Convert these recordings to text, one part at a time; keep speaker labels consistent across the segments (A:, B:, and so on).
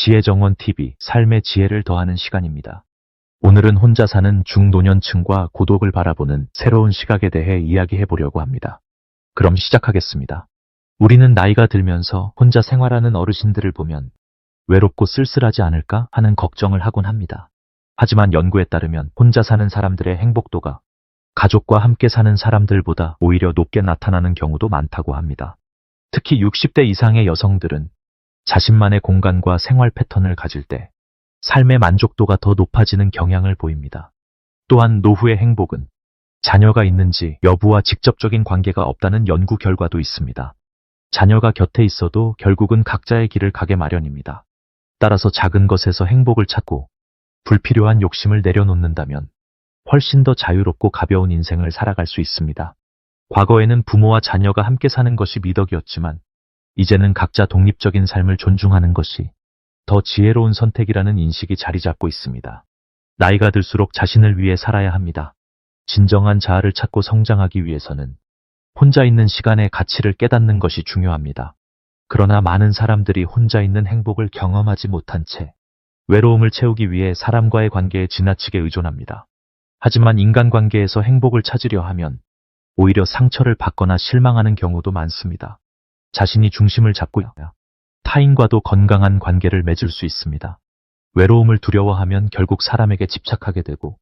A: 지혜정원 TV, 삶의 지혜를 더하는 시간입니다. 오늘은 혼자 사는 중노년층과 고독을 바라보는 새로운 시각에 대해 이야기해 보려고 합니다. 그럼 시작하겠습니다. 우리는 나이가 들면서 혼자 생활하는 어르신들을 보면 외롭고 쓸쓸하지 않을까 하는 걱정을 하곤 합니다. 하지만 연구에 따르면 혼자 사는 사람들의 행복도가 가족과 함께 사는 사람들보다 오히려 높게 나타나는 경우도 많다고 합니다. 특히 60대 이상의 여성들은 자신만의 공간과 생활 패턴을 가질 때 삶의 만족도가 더 높아지는 경향을 보입니다. 또한 노후의 행복은 자녀가 있는지 여부와 직접적인 관계가 없다는 연구 결과도 있습니다. 자녀가 곁에 있어도 결국은 각자의 길을 가게 마련입니다. 따라서 작은 것에서 행복을 찾고 불필요한 욕심을 내려놓는다면 훨씬 더 자유롭고 가벼운 인생을 살아갈 수 있습니다. 과거에는 부모와 자녀가 함께 사는 것이 미덕이었지만 이제는 각자 독립적인 삶을 존중하는 것이 더 지혜로운 선택이라는 인식이 자리 잡고 있습니다. 나이가 들수록 자신을 위해 살아야 합니다. 진정한 자아를 찾고 성장하기 위해서는 혼자 있는 시간의 가치를 깨닫는 것이 중요합니다. 그러나 많은 사람들이 혼자 있는 행복을 경험하지 못한 채 외로움을 채우기 위해 사람과의 관계에 지나치게 의존합니다. 하지만 인간관계에서 행복을 찾으려 하면 오히려 상처를 받거나 실망하는 경우도 많습니다. 자신이 중심을 잡고 타인과도 건강한 관계를 맺을 수 있습니다. 외로움을 두려워하면 결국 사람에게 집착하게 되고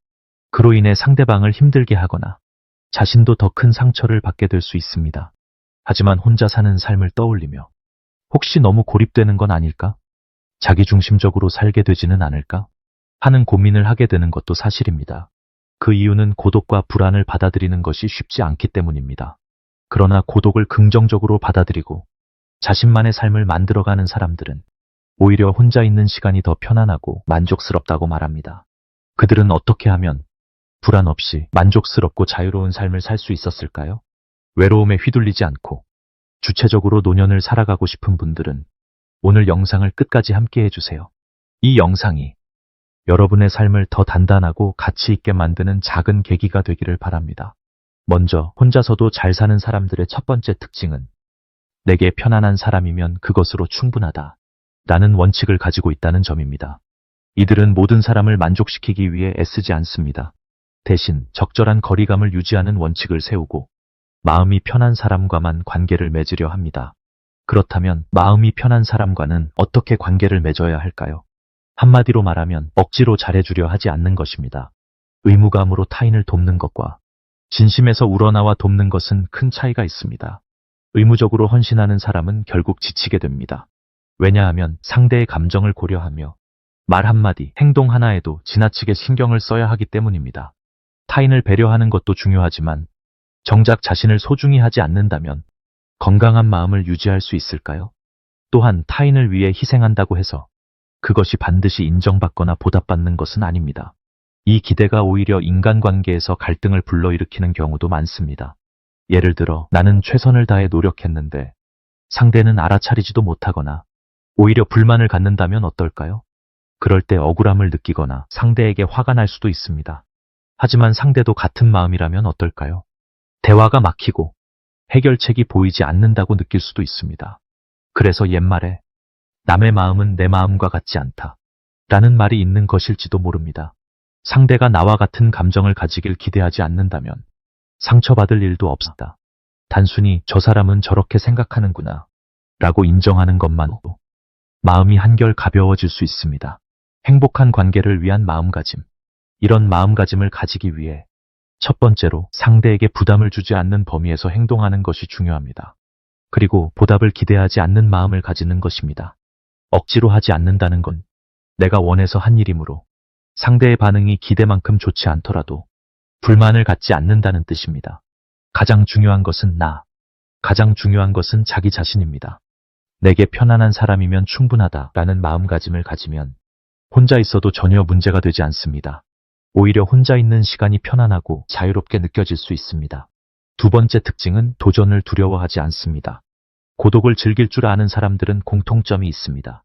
A: 그로 인해 상대방을 힘들게 하거나 자신도 더 큰 상처를 받게 될 수 있습니다. 하지만 혼자 사는 삶을 떠올리며 혹시 너무 고립되는 건 아닐까? 자기중심적으로 살게 되지는 않을까? 하는 고민을 하게 되는 것도 사실입니다. 그 이유는 고독과 불안을 받아들이는 것이 쉽지 않기 때문입니다. 그러나 고독을 긍정적으로 받아들이고 자신만의 삶을 만들어가는 사람들은 오히려 혼자 있는 시간이 더 편안하고 만족스럽다고 말합니다. 그들은 어떻게 하면 불안 없이 만족스럽고 자유로운 삶을 살 수 있었을까요? 외로움에 휘둘리지 않고 주체적으로 노년을 살아가고 싶은 분들은 오늘 영상을 끝까지 함께 해주세요. 이 영상이 여러분의 삶을 더 단단하고 가치 있게 만드는 작은 계기가 되기를 바랍니다. 먼저 혼자서도 잘 사는 사람들의 첫 번째 특징은 내게 편안한 사람이면 그것으로 충분하다 라는 원칙을 가지고 있다는 점입니다. 이들은 모든 사람을 만족시키기 위해 애쓰지 않습니다. 대신 적절한 거리감을 유지하는 원칙을 세우고 마음이 편한 사람과만 관계를 맺으려 합니다. 그렇다면 마음이 편한 사람과는 어떻게 관계를 맺어야 할까요? 한마디로 말하면 억지로 잘해주려 하지 않는 것입니다. 의무감으로 타인을 돕는 것과 진심에서 우러나와 돕는 것은 큰 차이가 있습니다. 의무적으로 헌신하는 사람은 결국 지치게 됩니다. 왜냐하면 상대의 감정을 고려하며 말 한마디, 행동 하나에도 지나치게 신경을 써야 하기 때문입니다. 타인을 배려하는 것도 중요하지만 정작 자신을 소중히 하지 않는다면 건강한 마음을 유지할 수 있을까요? 또한 타인을 위해 희생한다고 해서 그것이 반드시 인정받거나 보답받는 것은 아닙니다. 이 기대가 오히려 인간관계에서 갈등을 불러일으키는 경우도 많습니다. 예를 들어 나는 최선을 다해 노력했는데 상대는 알아차리지도 못하거나 오히려 불만을 갖는다면 어떨까요? 그럴 때 억울함을 느끼거나 상대에게 화가 날 수도 있습니다. 하지만 상대도 같은 마음이라면 어떨까요? 대화가 막히고 해결책이 보이지 않는다고 느낄 수도 있습니다. 그래서 옛말에 남의 마음은 내 마음과 같지 않다 라는 말이 있는 것일지도 모릅니다. 상대가 나와 같은 감정을 가지길 기대하지 않는다면 상처받을 일도 없다. 단순히 저 사람은 저렇게 생각하는구나 라고 인정하는 것만으로도 마음이 한결 가벼워질 수 있습니다. 행복한 관계를 위한 마음가짐. 이런 마음가짐을 가지기 위해 첫 번째로 상대에게 부담을 주지 않는 범위에서 행동하는 것이 중요합니다. 그리고 보답을 기대하지 않는 마음을 가지는 것입니다. 억지로 하지 않는다는 건 내가 원해서 한 일이므로 상대의 반응이 기대만큼 좋지 않더라도 불만을 갖지 않는다는 뜻입니다. 가장 중요한 것은 가장 중요한 것은 자기 자신입니다. 내게 편안한 사람이면 충분하다라는 마음가짐을 가지면 혼자 있어도 전혀 문제가 되지 않습니다. 오히려 혼자 있는 시간이 편안하고 자유롭게 느껴질 수 있습니다. 두 번째 특징은 도전을 두려워하지 않습니다. 고독을 즐길 줄 아는 사람들은 공통점이 있습니다.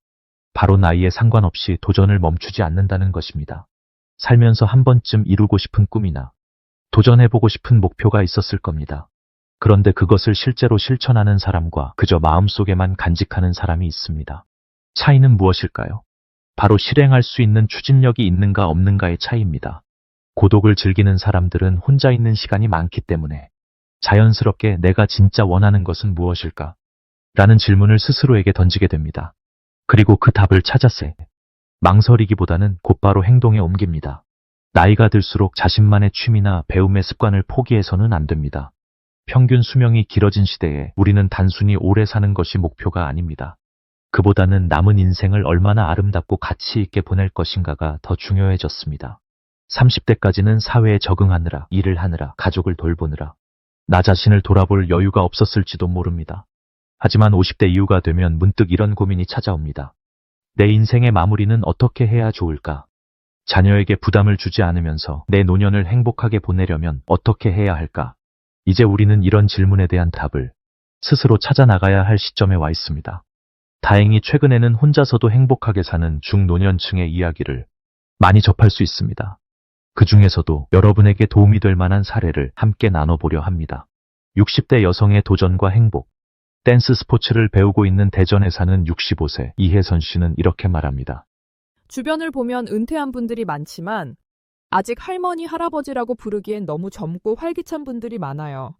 A: 바로 나이에 상관없이 도전을 멈추지 않는다는 것입니다. 살면서 한 번쯤 이루고 싶은 꿈이나 도전해보고 싶은 목표가 있었을 겁니다. 그런데 그것을 실제로 실천하는 사람과 그저 마음속에만 간직하는 사람이 있습니다. 차이는 무엇일까요? 바로 실행할 수 있는 추진력이 있는가 없는가의 차이입니다. 고독을 즐기는 사람들은 혼자 있는 시간이 많기 때문에 자연스럽게 내가 진짜 원하는 것은 무엇일까? 라는 질문을 스스로에게 던지게 됩니다. 그리고 그 답을 찾았을 때 망설이기보다는 곧바로 행동에 옮깁니다. 나이가 들수록 자신만의 취미나 배움의 습관을 포기해서는 안 됩니다. 평균 수명이 길어진 시대에 우리는 단순히 오래 사는 것이 목표가 아닙니다. 그보다는 남은 인생을 얼마나 아름답고 가치 있게 보낼 것인가가 더 중요해졌습니다. 30대까지는 사회에 적응하느라, 일을 하느라, 가족을 돌보느라 나 자신을 돌아볼 여유가 없었을지도 모릅니다. 하지만 50대 이후가 되면 문득 이런 고민이 찾아옵니다. 내 인생의 마무리는 어떻게 해야 좋을까? 자녀에게 부담을 주지 않으면서 내 노년을 행복하게 보내려면 어떻게 해야 할까? 이제 우리는 이런 질문에 대한 답을 스스로 찾아 나가야 할 시점에 와 있습니다. 다행히 최근에는 혼자서도 행복하게 사는 중노년층의 이야기를 많이 접할 수 있습니다. 그 중에서도 여러분에게 도움이 될 만한 사례를 함께 나눠보려 합니다. 60대 여성의 도전과 행복. 댄스 스포츠를 배우고 있는 대전에 사는 65세 이혜선 씨는 이렇게 말합니다.
B: 주변을 보면 은퇴한 분들이 많지만 아직 할머니, 할아버지라고 부르기엔 너무 젊고 활기찬 분들이 많아요.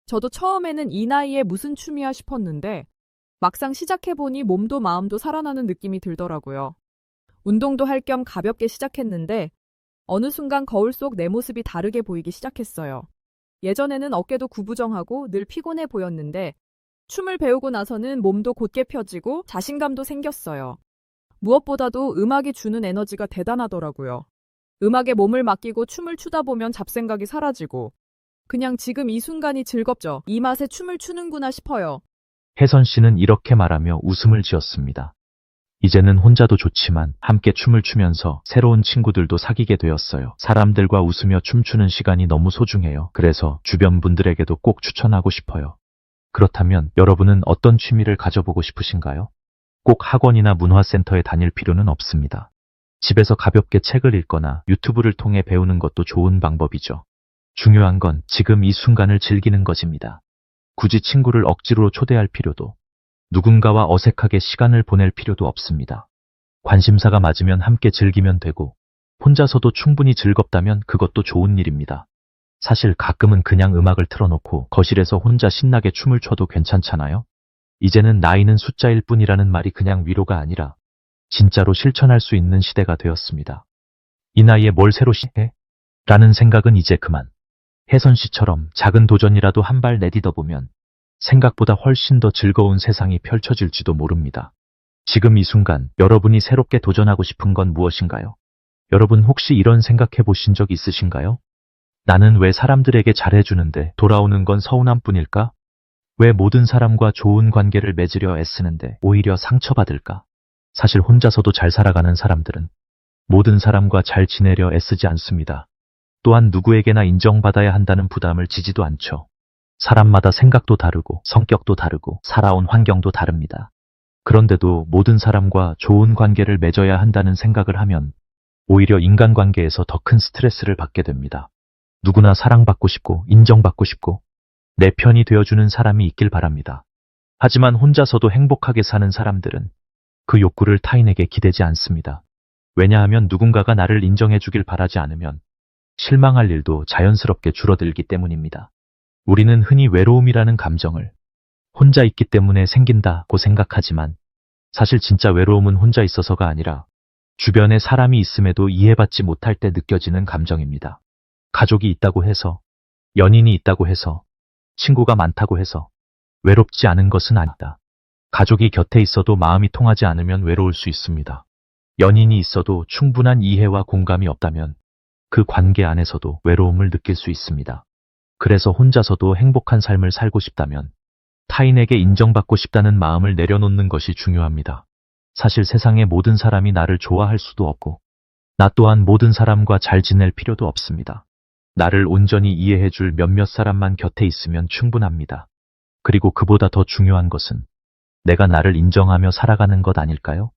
B: 저도 처음에는 이 나이에 무슨 취미야 싶었는데 막상 시작해보니 몸도 마음도 살아나는 느낌이 들더라고요. 운동도 할 겸 가볍게 시작했는데 어느 순간 거울 속 내 모습이 다르게 보이기 시작했어요. 예전에는 어깨도 구부정하고 늘 피곤해 보였는데 춤을 배우고 나서는 몸도 곧게 펴지고 자신감도 생겼어요. 무엇보다도 음악이 주는 에너지가 대단하더라고요. 음악에 몸을 맡기고 춤을 추다 보면 잡생각이 사라지고 그냥 지금 이 순간이 즐겁죠. 이 맛에 춤을 추는구나 싶어요.
A: 혜선 씨는 이렇게 말하며 웃음을 지었습니다. 이제는 혼자도 좋지만 함께 춤을 추면서 새로운 친구들도 사귀게 되었어요. 사람들과 웃으며 춤추는 시간이 너무 소중해요. 그래서 주변 분들에게도 꼭 추천하고 싶어요. 그렇다면 여러분은 어떤 취미를 가져보고 싶으신가요? 꼭 학원이나 문화센터에 다닐 필요는 없습니다. 집에서 가볍게 책을 읽거나 유튜브를 통해 배우는 것도 좋은 방법이죠. 중요한 건 지금 이 순간을 즐기는 것입니다. 굳이 친구를 억지로 초대할 필요도, 누군가와 어색하게 시간을 보낼 필요도 없습니다. 관심사가 맞으면 함께 즐기면 되고, 혼자서도 충분히 즐겁다면 그것도 좋은 일입니다. 사실 가끔은 그냥 음악을 틀어놓고 거실에서 혼자 신나게 춤을 춰도 괜찮잖아요? 이제는 나이는 숫자일 뿐이라는 말이 그냥 위로가 아니라 진짜로 실천할 수 있는 시대가 되었습니다. 이 나이에 뭘 새로 시해? 라는 생각은 이제 그만. 혜선 씨처럼 작은 도전이라도 한 발 내딛어 보면 생각보다 훨씬 더 즐거운 세상이 펼쳐질지도 모릅니다. 지금 이 순간 여러분이 새롭게 도전하고 싶은 건 무엇인가요? 여러분 혹시 이런 생각해 보신 적 있으신가요? 나는 왜 사람들에게 잘해주는데 돌아오는 건 서운함 뿐일까? 왜 모든 사람과 좋은 관계를 맺으려 애쓰는데 오히려 상처받을까? 사실 혼자서도 잘 살아가는 사람들은 모든 사람과 잘 지내려 애쓰지 않습니다. 또한 누구에게나 인정받아야 한다는 부담을 지지도 않죠. 사람마다 생각도 다르고 성격도 다르고 살아온 환경도 다릅니다. 그런데도 모든 사람과 좋은 관계를 맺어야 한다는 생각을 하면 오히려 인간관계에서 더 큰 스트레스를 받게 됩니다. 누구나 사랑받고 싶고 인정받고 싶고 내 편이 되어주는 사람이 있길 바랍니다. 하지만 혼자서도 행복하게 사는 사람들은 그 욕구를 타인에게 기대지 않습니다. 왜냐하면 누군가가 나를 인정해주길 바라지 않으면 실망할 일도 자연스럽게 줄어들기 때문입니다. 우리는 흔히 외로움이라는 감정을 혼자 있기 때문에 생긴다고 생각하지만 사실 진짜 외로움은 혼자 있어서가 아니라 주변에 사람이 있음에도 이해받지 못할 때 느껴지는 감정입니다. 가족이 있다고 해서, 연인이 있다고 해서, 친구가 많다고 해서 외롭지 않은 것은 아니다. 가족이 곁에 있어도 마음이 통하지 않으면 외로울 수 있습니다. 연인이 있어도 충분한 이해와 공감이 없다면 그 관계 안에서도 외로움을 느낄 수 있습니다. 그래서 혼자서도 행복한 삶을 살고 싶다면 타인에게 인정받고 싶다는 마음을 내려놓는 것이 중요합니다. 사실 세상의 모든 사람이 나를 좋아할 수도 없고 나 또한 모든 사람과 잘 지낼 필요도 없습니다. 나를 온전히 이해해줄 몇몇 사람만 곁에 있으면 충분합니다. 그리고 그보다 더 중요한 것은 내가 나를 인정하며 살아가는 것 아닐까요?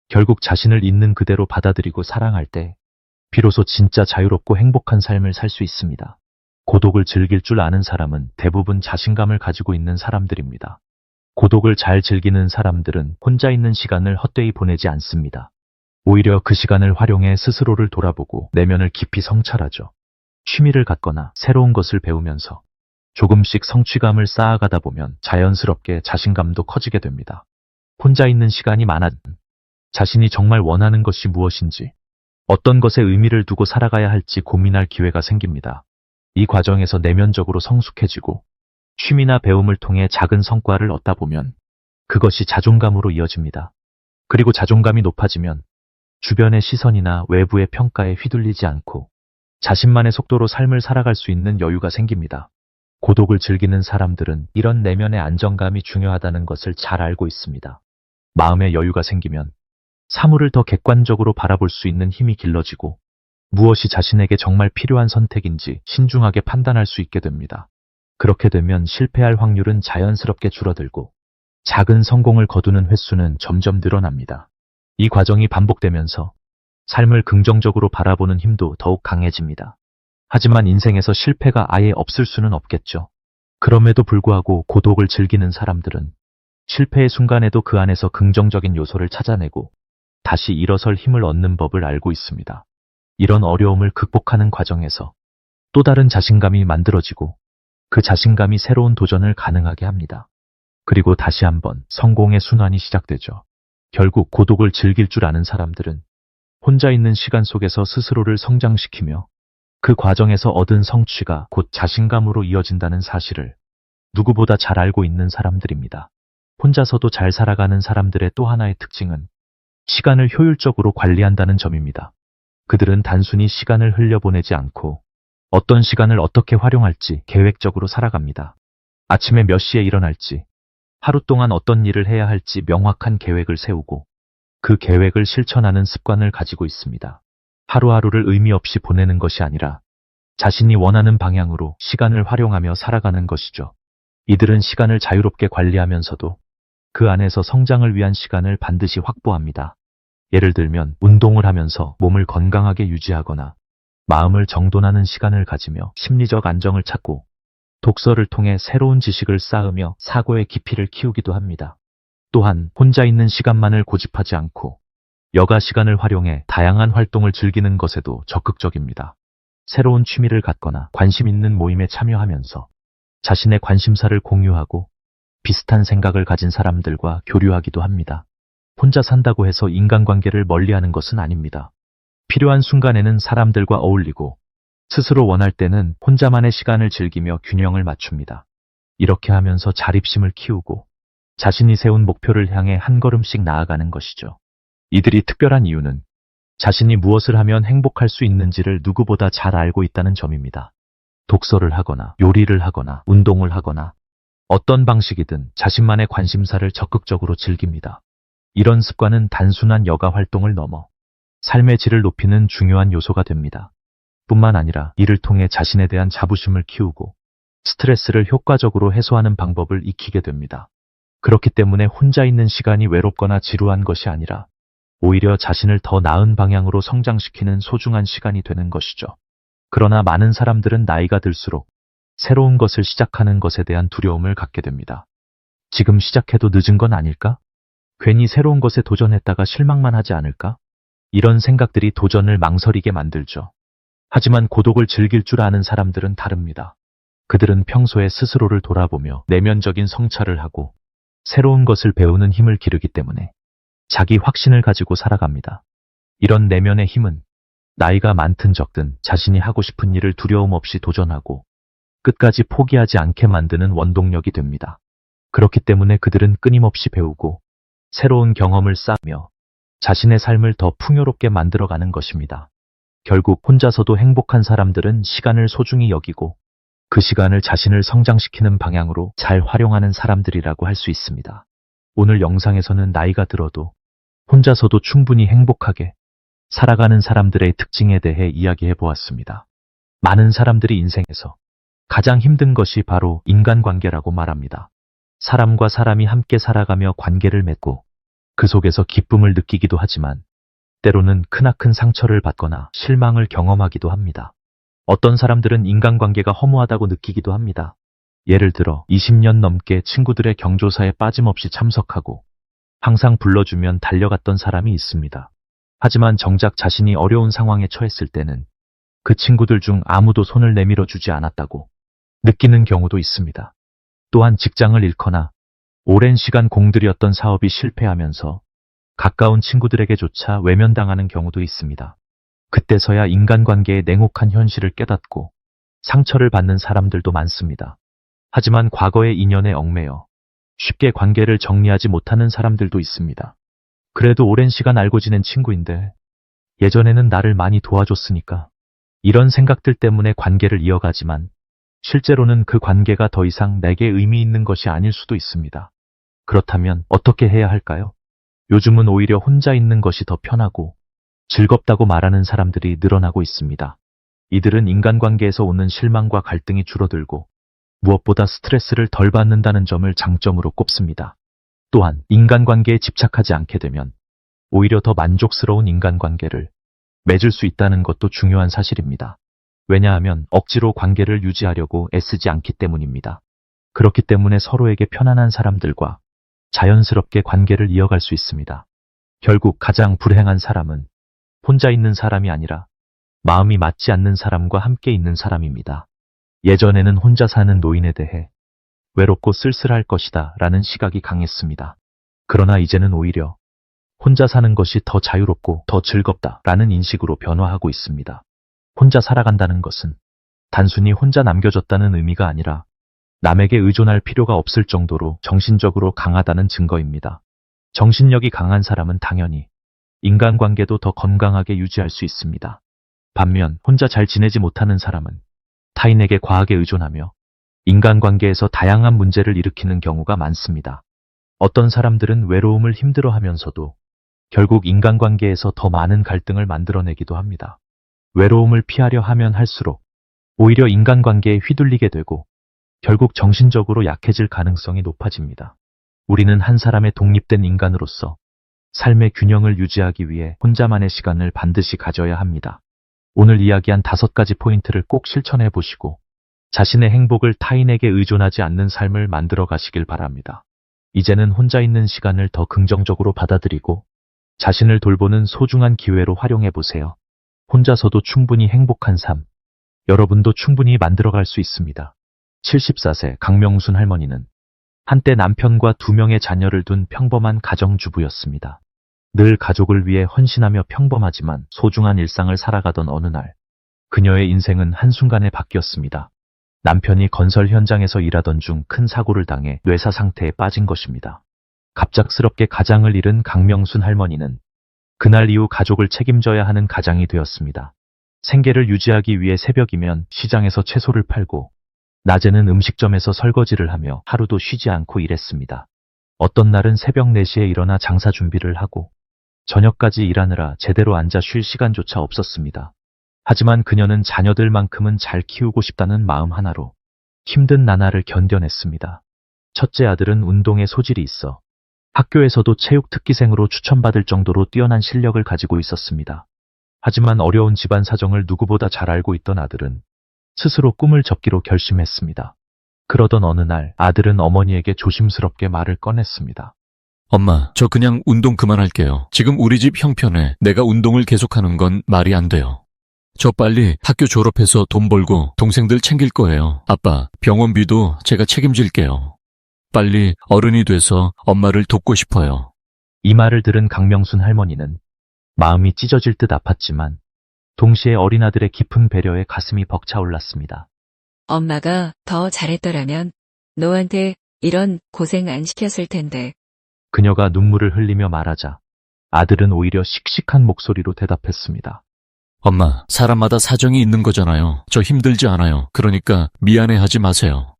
A: 결국 자신을 있는 그대로 받아들이고 사랑할 때 비로소 진짜 자유롭고 행복한 삶을 살 수 있습니다. 고독을 즐길 줄 아는 사람은 대부분 자신감을 가지고 있는 사람들입니다. 고독을 잘 즐기는 사람들은 혼자 있는 시간을 헛되이 보내지 않습니다. 오히려 그 시간을 활용해 스스로를 돌아보고 내면을 깊이 성찰하죠. 취미를 갖거나 새로운 것을 배우면서 조금씩 성취감을 쌓아가다 보면 자연스럽게 자신감도 커지게 됩니다. 혼자 있는 시간이 많아 자신이 정말 원하는 것이 무엇인지, 어떤 것에 의미를 두고 살아가야 할지 고민할 기회가 생깁니다. 이 과정에서 내면적으로 성숙해지고 취미나 배움을 통해 작은 성과를 얻다 보면 그것이 자존감으로 이어집니다. 그리고 자존감이 높아지면 주변의 시선이나 외부의 평가에 휘둘리지 않고 자신만의 속도로 삶을 살아갈 수 있는 여유가 생깁니다. 고독을 즐기는 사람들은 이런 내면의 안정감이 중요하다는 것을 잘 알고 있습니다. 마음의 여유가 생기면 사물을 더 객관적으로 바라볼 수 있는 힘이 길러지고 무엇이 자신에게 정말 필요한 선택인지 신중하게 판단할 수 있게 됩니다. 그렇게 되면 실패할 확률은 자연스럽게 줄어들고 작은 성공을 거두는 횟수는 점점 늘어납니다. 이 과정이 반복되면서 삶을 긍정적으로 바라보는 힘도 더욱 강해집니다. 하지만 인생에서 실패가 아예 없을 수는 없겠죠. 그럼에도 불구하고 고독을 즐기는 사람들은 실패의 순간에도 그 안에서 긍정적인 요소를 찾아내고 다시 일어설 힘을 얻는 법을 알고 있습니다. 이런 어려움을 극복하는 과정에서 또 다른 자신감이 만들어지고 그 자신감이 새로운 도전을 가능하게 합니다. 그리고 다시 한번 성공의 순환이 시작되죠. 결국 고독을 즐길 줄 아는 사람들은 혼자 있는 시간 속에서 스스로를 성장시키며 그 과정에서 얻은 성취가 곧 자신감으로 이어진다는 사실을 누구보다 잘 알고 있는 사람들입니다. 혼자서도 잘 살아가는 사람들의 또 하나의 특징은 시간을 효율적으로 관리한다는 점입니다. 그들은 단순히 시간을 흘려보내지 않고 어떤 시간을 어떻게 활용할지 계획적으로 살아갑니다. 아침에 몇 시에 일어날지, 하루 동안 어떤 일을 해야 할지 명확한 계획을 세우고 그 계획을 실천하는 습관을 가지고 있습니다. 하루하루를 의미 없이 보내는 것이 아니라 자신이 원하는 방향으로 시간을 활용하며 살아가는 것이죠. 이들은 시간을 자유롭게 관리하면서도 그 안에서 성장을 위한 시간을 반드시 확보합니다. 예를 들면 운동을 하면서 몸을 건강하게 유지하거나 마음을 정돈하는 시간을 가지며 심리적 안정을 찾고 독서를 통해 새로운 지식을 쌓으며 사고의 깊이를 키우기도 합니다. 또한 혼자 있는 시간만을 고집하지 않고 여가 시간을 활용해 다양한 활동을 즐기는 것에도 적극적입니다. 새로운 취미를 갖거나 관심 있는 모임에 참여하면서 자신의 관심사를 공유하고 비슷한 생각을 가진 사람들과 교류하기도 합니다. 혼자 산다고 해서 인간관계를 멀리하는 것은 아닙니다. 필요한 순간에는 사람들과 어울리고 스스로 원할 때는 혼자만의 시간을 즐기며 균형을 맞춥니다. 이렇게 하면서 자립심을 키우고 자신이 세운 목표를 향해 한 걸음씩 나아가는 것이죠. 이들이 특별한 이유는 자신이 무엇을 하면 행복할 수 있는지를 누구보다 잘 알고 있다는 점입니다. 독서를 하거나 요리를 하거나 운동을 하거나 어떤 방식이든 자신만의 관심사를 적극적으로 즐깁니다. 이런 습관은 단순한 여가 활동을 넘어 삶의 질을 높이는 중요한 요소가 됩니다. 뿐만 아니라 이를 통해 자신에 대한 자부심을 키우고 스트레스를 효과적으로 해소하는 방법을 익히게 됩니다. 그렇기 때문에 혼자 있는 시간이 외롭거나 지루한 것이 아니라 오히려 자신을 더 나은 방향으로 성장시키는 소중한 시간이 되는 것이죠. 그러나 많은 사람들은 나이가 들수록 새로운 것을 시작하는 것에 대한 두려움을 갖게 됩니다. 지금 시작해도 늦은 건 아닐까? 괜히 새로운 것에 도전했다가 실망만 하지 않을까? 이런 생각들이 도전을 망설이게 만들죠. 하지만 고독을 즐길 줄 아는 사람들은 다릅니다. 그들은 평소에 스스로를 돌아보며 내면적인 성찰을 하고 새로운 것을 배우는 힘을 기르기 때문에 자기 확신을 가지고 살아갑니다. 이런 내면의 힘은 나이가 많든 적든 자신이 하고 싶은 일을 두려움 없이 도전하고 끝까지 포기하지 않게 만드는 원동력이 됩니다. 그렇기 때문에 그들은 끊임없이 배우고 새로운 경험을 쌓으며 자신의 삶을 더 풍요롭게 만들어가는 것입니다. 결국 혼자서도 행복한 사람들은 시간을 소중히 여기고 그 시간을 자신을 성장시키는 방향으로 잘 활용하는 사람들이라고 할 수 있습니다. 오늘 영상에서는 나이가 들어도 혼자서도 충분히 행복하게 살아가는 사람들의 특징에 대해 이야기해 보았습니다. 많은 사람들이 인생에서 가장 힘든 것이 바로 인간관계라고 말합니다. 사람과 사람이 함께 살아가며 관계를 맺고 그 속에서 기쁨을 느끼기도 하지만 때로는 크나큰 상처를 받거나 실망을 경험하기도 합니다. 어떤 사람들은 인간관계가 허무하다고 느끼기도 합니다. 예를 들어 20년 넘게 친구들의 경조사에 빠짐없이 참석하고 항상 불러주면 달려갔던 사람이 있습니다. 하지만 정작 자신이 어려운 상황에 처했을 때는 그 친구들 중 아무도 손을 내밀어 주지 않았다고 느끼는 경우도 있습니다. 또한 직장을 잃거나 오랜 시간 공들였던 사업이 실패하면서 가까운 친구들에게조차 외면당하는 경우도 있습니다. 그때서야 인간관계의 냉혹한 현실을 깨닫고 상처를 받는 사람들도 많습니다. 하지만 과거의 인연에 얽매여 쉽게 관계를 정리하지 못하는 사람들도 있습니다. 그래도 오랜 시간 알고 지낸 친구인데 예전에는 나를 많이 도와줬으니까 이런 생각들 때문에 관계를 이어가지만 실제로는 그 관계가 더 이상 내게 의미 있는 것이 아닐 수도 있습니다. 그렇다면 어떻게 해야 할까요? 요즘은 오히려 혼자 있는 것이 더 편하고 즐겁다고 말하는 사람들이 늘어나고 있습니다. 이들은 인간관계에서 오는 실망과 갈등이 줄어들고 무엇보다 스트레스를 덜 받는다는 점을 장점으로 꼽습니다. 또한 인간관계에 집착하지 않게 되면 오히려 더 만족스러운 인간관계를 맺을 수 있다는 것도 중요한 사실입니다. 왜냐하면 억지로 관계를 유지하려고 애쓰지 않기 때문입니다. 그렇기 때문에 서로에게 편안한 사람들과 자연스럽게 관계를 이어갈 수 있습니다. 결국 가장 불행한 사람은 혼자 있는 사람이 아니라 마음이 맞지 않는 사람과 함께 있는 사람입니다. 예전에는 혼자 사는 노인에 대해 외롭고 쓸쓸할 것이다 라는 시각이 강했습니다. 그러나 이제는 오히려 혼자 사는 것이 더 자유롭고 더 즐겁다 라는 인식으로 변화하고 있습니다. 혼자 살아간다는 것은 단순히 혼자 남겨졌다는 의미가 아니라 남에게 의존할 필요가 없을 정도로 정신적으로 강하다는 증거입니다. 정신력이 강한 사람은 당연히 인간관계도 더 건강하게 유지할 수 있습니다. 반면 혼자 잘 지내지 못하는 사람은 타인에게 과하게 의존하며 인간관계에서 다양한 문제를 일으키는 경우가 많습니다. 어떤 사람들은 외로움을 힘들어하면서도 결국 인간관계에서 더 많은 갈등을 만들어내기도 합니다. 외로움을 피하려 하면 할수록 오히려 인간관계에 휘둘리게 되고 결국 정신적으로 약해질 가능성이 높아집니다. 우리는 한 사람의 독립된 인간으로서 삶의 균형을 유지하기 위해 혼자만의 시간을 반드시 가져야 합니다. 오늘 이야기한 5가지 포인트를 꼭 실천해 보시고 자신의 행복을 타인에게 의존하지 않는 삶을 만들어 가시길 바랍니다. 이제는 혼자 있는 시간을 더 긍정적으로 받아들이고 자신을 돌보는 소중한 기회로 활용해 보세요. 혼자서도 충분히 행복한 삶, 여러분도 충분히 만들어갈 수 있습니다. 74세 강명순 할머니는 한때 남편과 2명의 자녀를 둔 평범한 가정주부였습니다. 늘 가족을 위해 헌신하며 평범하지만 소중한 일상을 살아가던 어느 날, 그녀의 인생은 한순간에 바뀌었습니다. 남편이 건설 현장에서 일하던 중 큰 사고를 당해 뇌사 상태에 빠진 것입니다. 갑작스럽게 가장을 잃은 강명순 할머니는 그날 이후 가족을 책임져야 하는 가장이 되었습니다. 생계를 유지하기 위해 새벽이면 시장에서 채소를 팔고 낮에는 음식점에서 설거지를 하며 하루도 쉬지 않고 일했습니다. 어떤 날은 새벽 4시에 일어나 장사 준비를 하고 저녁까지 일하느라 제대로 앉아 쉴 시간조차 없었습니다. 하지만 그녀는 자녀들만큼은 잘 키우고 싶다는 마음 하나로 힘든 나날을 견뎌냈습니다. 첫째 아들은 운동에 소질이 있어 학교에서도 체육 특기생으로 추천받을 정도로 뛰어난 실력을 가지고 있었습니다. 하지만 어려운 집안 사정을 누구보다 잘 알고 있던 아들은 스스로 꿈을 접기로 결심했습니다. 그러던 어느 날 아들은 어머니에게 조심스럽게 말을 꺼냈습니다.
C: 엄마, 저 그냥 운동 그만할게요. 지금 우리 집 형편에 내가 운동을 계속하는 건 말이 안 돼요. 저 빨리 학교 졸업해서 돈 벌고 동생들 챙길 거예요. 아빠, 병원비도 제가 책임질게요. 빨리 어른이 돼서 엄마를 돕고 싶어요.
A: 이 말을 들은 강명순 할머니는 마음이 찢어질 듯 아팠지만 동시에 어린 아들의 깊은 배려에 가슴이 벅차올랐습니다.
D: 엄마가 더 잘했더라면 너한테 이런 고생 안 시켰을 텐데.
A: 그녀가 눈물을 흘리며 말하자 아들은 오히려 씩씩한 목소리로 대답했습니다.
C: 엄마, 사람마다 사정이 있는 거잖아요. 저 힘들지 않아요. 그러니까 미안해하지 마세요.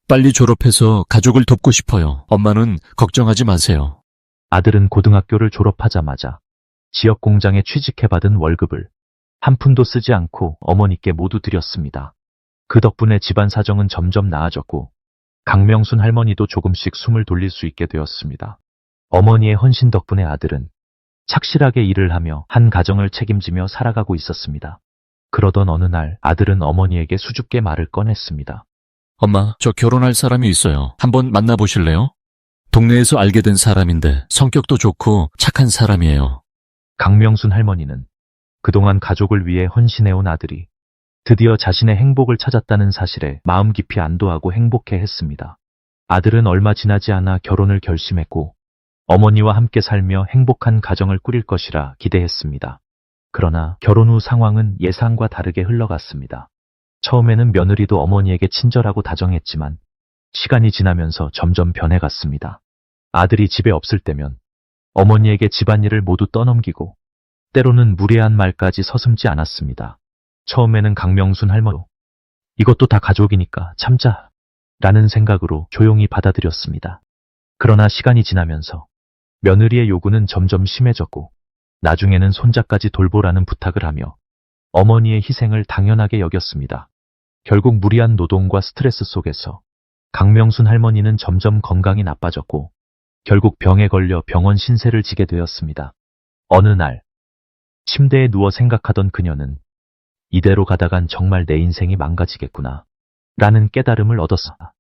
C: 빨리 졸업해서 가족을 돕고 싶어요. 엄마는 걱정하지 마세요.
A: 아들은 고등학교를 졸업하자마자 지역 공장에 취직해받은 월급을 한 푼도 쓰지 않고 어머니께 모두 드렸습니다. 그 덕분에 집안 사정은 점점 나아졌고 강명순 할머니도 조금씩 숨을 돌릴 수 있게 되었습니다. 어머니의 헌신 덕분에 아들은 착실하게 일을 하며 한 가정을 책임지며 살아가고 있었습니다. 그러던 어느 날 아들은 어머니에게 수줍게 말을 꺼냈습니다.
C: 엄마, 저 결혼할 사람이 있어요. 한번 만나보실래요? 동네에서 알게 된 사람인데 성격도 좋고 착한 사람이에요.
A: 강명순 할머니는 그동안 가족을 위해 헌신해온 아들이 드디어 자신의 행복을 찾았다는 사실에 마음 깊이 안도하고 행복해 했습니다. 아들은 얼마 지나지 않아 결혼을 결심했고 어머니와 함께 살며 행복한 가정을 꾸릴 것이라 기대했습니다. 그러나 결혼 후 상황은 예상과 다르게 흘러갔습니다. 처음에는 며느리도 어머니에게 친절하고 다정했지만 시간이 지나면서 점점 변해갔습니다. 아들이 집에 없을 때면 어머니에게 집안일을 모두 떠넘기고 때로는 무례한 말까지 서슴지 않았습니다. 처음에는 강명순 할머니, 이것도 다 가족이니까 참자 라는 생각으로 조용히 받아들였습니다. 그러나 시간이 지나면서 며느리의 요구는 점점 심해졌고 나중에는 손자까지 돌보라는 부탁을 하며 어머니의 희생을 당연하게 여겼습니다. 결국 무리한 노동과 스트레스 속에서 강명순 할머니는 점점 건강이 나빠졌고 결국 병에 걸려 병원 신세를 지게 되었습니다. 어느 날 침대에 누워 생각하던 그녀는 이대로 가다간 정말 내 인생이 망가지겠구나 라는 깨달음을 얻었습니다.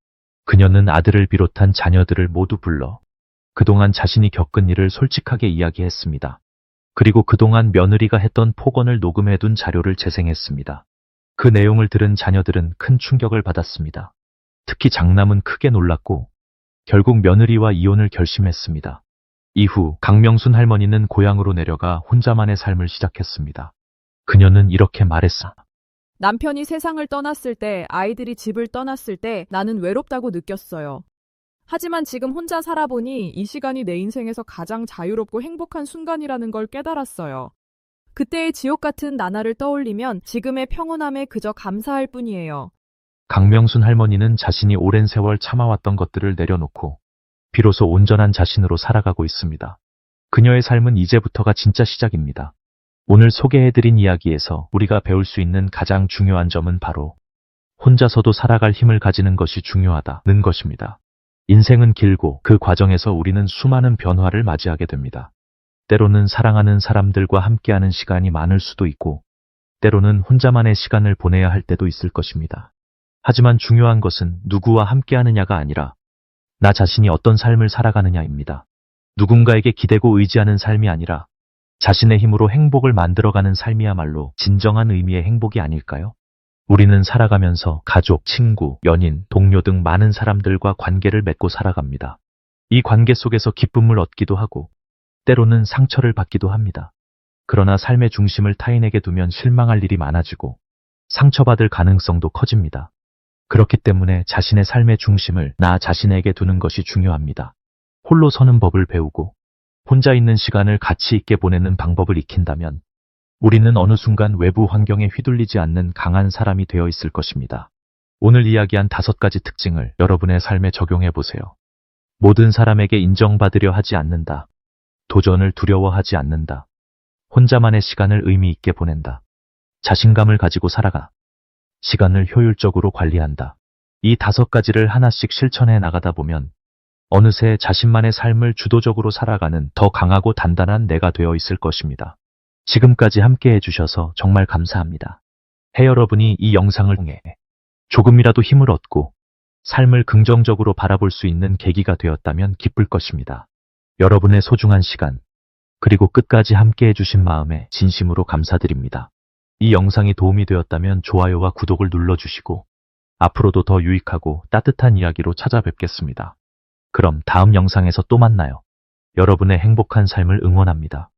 A: 그녀는 아들을 비롯한 자녀들을 모두 불러 그동안 자신이 겪은 일을 솔직하게 이야기했습니다. 그리고 그동안 며느리가 했던 폭언을 녹음해둔 자료를 재생했습니다. 그 내용을 들은 자녀들은 큰 충격을 받았습니다. 특히 장남은 크게 놀랐고 결국 며느리와 이혼을 결심했습니다. 이후 강명순 할머니는 고향으로 내려가 혼자만의 삶을 시작했습니다. 그녀는 이렇게 말했어.
B: 남편이 세상을 떠났을 때, 아이들이 집을 떠났을 때 나는 외롭다고 느꼈어요. 하지만 지금 혼자 살아보니 이 시간이 내 인생에서 가장 자유롭고 행복한 순간이라는 걸 깨달았어요. 그때의 지옥 같은 나날을 떠올리면 지금의 평온함에 그저 감사할 뿐이에요.
A: 강명순 할머니는 자신이 오랜 세월 참아왔던 것들을 내려놓고 비로소 온전한 자신으로 살아가고 있습니다. 그녀의 삶은 이제부터가 진짜 시작입니다. 오늘 소개해드린 이야기에서 우리가 배울 수 있는 가장 중요한 점은 바로 혼자서도 살아갈 힘을 가지는 것이 중요하다는 것입니다. 인생은 길고 그 과정에서 우리는 수많은 변화를 맞이하게 됩니다. 때로는 사랑하는 사람들과 함께하는 시간이 많을 수도 있고 때로는 혼자만의 시간을 보내야 할 때도 있을 것입니다. 하지만 중요한 것은 누구와 함께하느냐가 아니라 나 자신이 어떤 삶을 살아가느냐입니다. 누군가에게 기대고 의지하는 삶이 아니라 자신의 힘으로 행복을 만들어가는 삶이야말로 진정한 의미의 행복이 아닐까요? 우리는 살아가면서 가족, 친구, 연인, 동료 등 많은 사람들과 관계를 맺고 살아갑니다. 이 관계 속에서 기쁨을 얻기도 하고 때로는 상처를 받기도 합니다. 그러나 삶의 중심을 타인에게 두면 실망할 일이 많아지고 상처받을 가능성도 커집니다. 그렇기 때문에 자신의 삶의 중심을 나 자신에게 두는 것이 중요합니다. 홀로 서는 법을 배우고 혼자 있는 시간을 가치 있게 보내는 방법을 익힌다면 우리는 어느 순간 외부 환경에 휘둘리지 않는 강한 사람이 되어 있을 것입니다. 오늘 이야기한 5가지 특징을 여러분의 삶에 적용해 보세요. 모든 사람에게 인정받으려 하지 않는다. 도전을 두려워하지 않는다. 혼자만의 시간을 의미 있게 보낸다. 자신감을 가지고 살아가. 시간을 효율적으로 관리한다. 이 5가지를 하나씩 실천해 나가다 보면 어느새 자신만의 삶을 주도적으로 살아가는 더 강하고 단단한 내가 되어 있을 것입니다. 지금까지 함께 해주셔서 정말 감사합니다. 여러분이 이 영상을 통해 조금이라도 힘을 얻고 삶을 긍정적으로 바라볼 수 있는 계기가 되었다면 기쁠 것입니다. 여러분의 소중한 시간, 그리고 끝까지 함께 해주신 마음에 진심으로 감사드립니다. 이 영상이 도움이 되었다면 좋아요와 구독을 눌러주시고 앞으로도 더 유익하고 따뜻한 이야기로 찾아뵙겠습니다. 그럼 다음 영상에서 또 만나요. 여러분의 행복한 삶을 응원합니다.